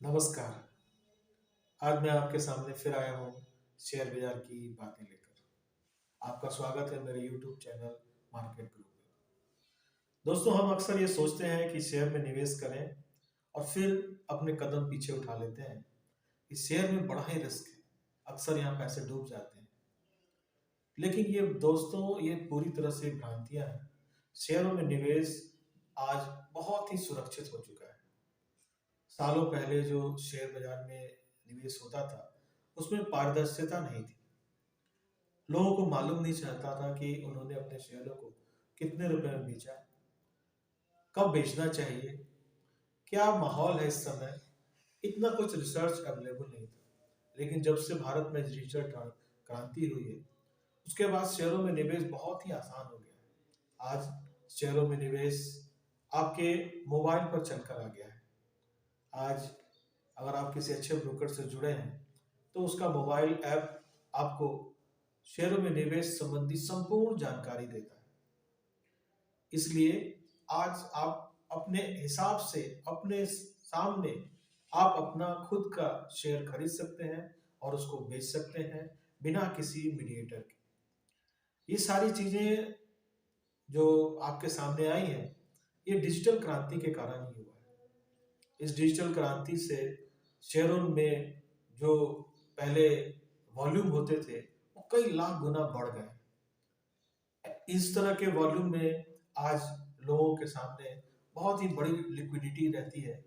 नमस्कार। आज मैं आपके सामने फिर आया हूँ शेयर बाजार की बातें लेकर। आपका स्वागत है मेरे यूट्यूब चैनल मार्केट ग्रुप में। दोस्तों, हम अक्सर ये सोचते हैं कि शेयर में निवेश करें और फिर अपने कदम पीछे उठा लेते हैं कि शेयर में बड़ा ही रिस्क है, अक्सर यहाँ पैसे डूब जाते हैं। लेकिन ये दोस्तों, ये पूरी तरह से भ्रांतियाँ हैं। शेयरों में निवेश आज बहुत ही सुरक्षित हो चुका है। सालों पहले जो शेयर बाजार में निवेश होता था, उसमें पारदर्शिता नहीं थी। लोगों को मालूम नहीं चलता था कि उन्होंने अपने शेयरों को कितने रुपए में बेचा, कब बेचना चाहिए, क्या माहौल है इस समय। इतना कुछ रिसर्च अवेलेबल नहीं था। लेकिन जब से भारत में डिजिटल क्रांति हुई है, उसके बाद शेयरों में निवेश बहुत ही आसान हो गया है। आज शेयरों में निवेश आपके मोबाइल पर चलकर आ गया है। आज अगर आप किसी अच्छे ब्रोकर से जुड़े हैं तो उसका मोबाइल ऐप आपको शेयरों में निवेश संबंधी संपूर्ण जानकारी देता है। इसलिए आज आप अपने हिसाब से, अपने सामने आप अपना खुद का शेयर खरीद सकते हैं और उसको बेच सकते हैं बिना किसी मीडिएटर के। ये सारी चीजें जो आपके सामने आई हैं, ये डिजिटल क्रांति के कारण ही हुआ है। इस डिजिटल क्रांति से शेयरों में जो पहले वॉल्यूम होते थे, वो कई लाख गुना बढ़ गए। इस तरह के वॉल्यूम में आज लोगों के सामने बहुत ही बड़ी लिक्विडिटी रहती है।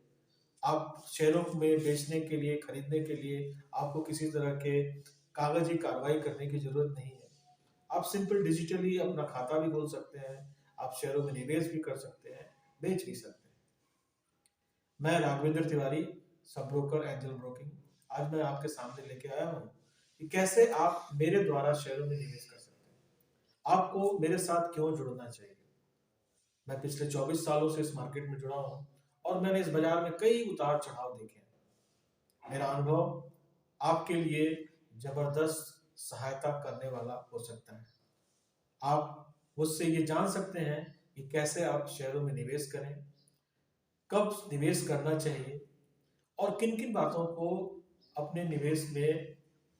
आप शेयरों में बेचने के लिए, खरीदने के लिए आपको किसी तरह के कागजी कार्रवाई करने की जरूरत नहीं है। आप सिंपल डिजिटली अपना खाता भी खोल सकते हैं, आप शेयरों में निवेश भी कर सकते हैं, बेच भी सकते हैं। मैं Raghavendra Tiwari, sub broker, angel broking. आज मैं आपके सामने लेके आया हूँ कि कैसे आप मेरे द्वारा शेयरों में निवेश कर सकते हैं। आपको मेरे साथ क्यों जुड़ना चाहिए। मैं पिछले 24 सालों से इस मार्केट में जुड़ा हूँ और मैंने इस बाजार में कई उतार चढ़ाव देखे हैं। मेरा अनुभव आपके लिए जबरदस्त सहायता करने वाला हो सकता है। आप मुझसे ये जान सकते हैं कि कैसे आप शेयरों में निवेश करें, कब निवेश करना चाहिए और किन किन बातों को अपने निवेश में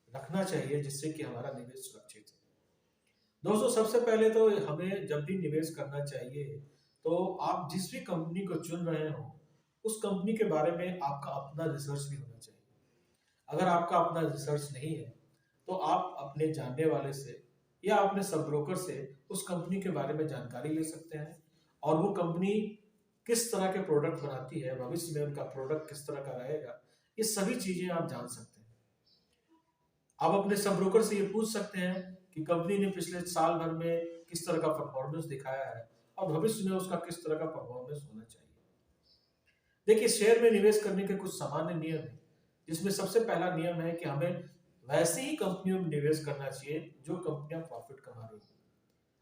रखना चाहिए जिससे कि हमारा निवेश सुरक्षित है। दोस्तों, सबसे पहले तो हमें जब भी निवेश करना चाहिए तो आप जिस भी कंपनी को चुन रहे हो, उस कंपनी के बारे में आपका अपना रिसर्च भी होना चाहिए। अगर आपका अपना रिसर्च नहीं है तो आप अपने जानने वाले से या अपने सब ब्रोकर से उस कंपनी के बारे में जानकारी ले सकते हैं और वो कंपनी किस तरह के प्रोडक्ट बनाती है, भविष्य में उनका प्रोडक्ट किस तरह का रहेगा, ये सभी चीजें आप जान सकते हैं। आप अपने सब ब्रोकर से ये पूछ सकते हैं कि कंपनी ने पिछले साल भर में किस तरह का परफॉर्मेंस दिखाया है और भविष्य में उसका किस तरह का परफॉर्मेंस होना चाहिए। देखिए, शेयर में निवेश करने के कुछ सामान्य नियम हैं, जिसमें सबसे पहला नियम है कि हमें वैसी ही कंपनियों में निवेश करना चाहिए जो कंपनियां प्रॉफिट कमा रही है।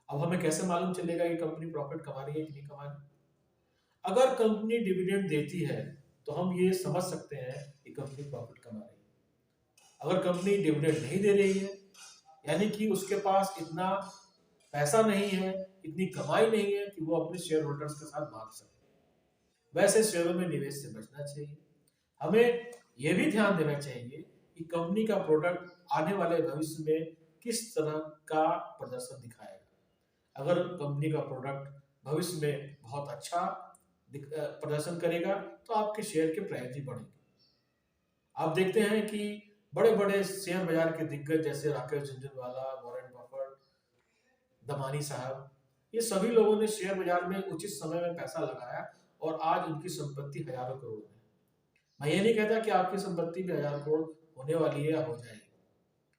अब हमें कैसे मालूम चलेगा कि कंपनी प्रॉफिट कमा रही है कि नहीं कमा रही। अगर कंपनी डिविडेंड देती है तो हम ये समझ सकते हैं कि कंपनी प्रॉफिट कमा रही है। अगर कंपनी डिविडेंड नहीं दे रही है, यानी कि उसके पास इतना पैसा नहीं है, इतनी कमाई नहीं है कि वो अपने शेयर होल्डर्स के साथ बांट सके, वैसे शेयरों में निवेश से बचना चाहिए। हमें यह भी ध्यान देना चाहिए कि कंपनी का प्रोडक्ट आने वाले भविष्य में किस तरह का प्रदर्शन दिखाएगा। अगर कंपनी का प्रोडक्ट भविष्य में बहुत अच्छा प्रदर्शन करेगा तो आपके शेयर के प्राइस भी बढ़ेंगे। आप देखते हैं कि बड़े बड़े शेयर बाजार के दिग्गज जैसे राकेश झुनझुनवाला, वॉरेन बफेट, दमानी साहब, ये सभी लोगों ने शेयर बाजार में उचित समय में पैसा लगाया और आज उनकी संपत्ति हजारों करोड़ है। मैं ये नहीं कहता कि आपकी संपत्ति भी 1000 करोड़ होने वाली है या हो जाएगी,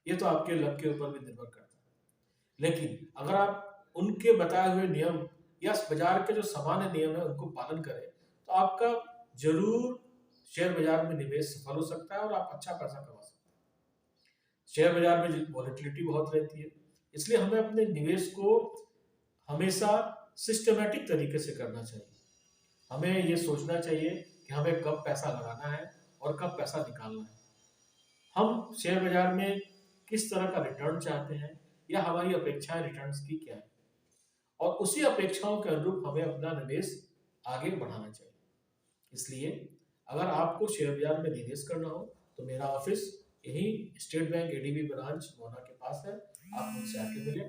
ये तो आपके लक के ऊपर भी निर्भर करता है। लेकिन अगर आप उनके बताए हुए नियम या बाजार के जो सामान्य नियम है उनको पालन करें तो आपका जरूर शेयर बाजार में निवेश सफल हो सकता है और आप अच्छा पैसा कमा सकते हैं। शेयर बाजार में वॉलेटिलिटी बहुत रहती है, इसलिए हमें अपने निवेश को हमेशा सिस्टमेटिक तरीके से करना चाहिए। हमें ये सोचना चाहिए कि हमें कब पैसा लगाना है और कब पैसा निकालना है। हम शेयर बाजार में किस तरह का रिटर्न चाहते हैं या हमारी अपेक्षाएं रिटर्न्स की क्या है, और उसी अपेक्षाओं के अनुरूप हमें अपना निवेश आगे बढ़ाना चाहिए। इसलिए अगर आपको शेयर बाजार में निवेश करना हो तो मेरा ऑफिस यही state bank ADB branch Mona के पास है, आप मुझसे आके मिले।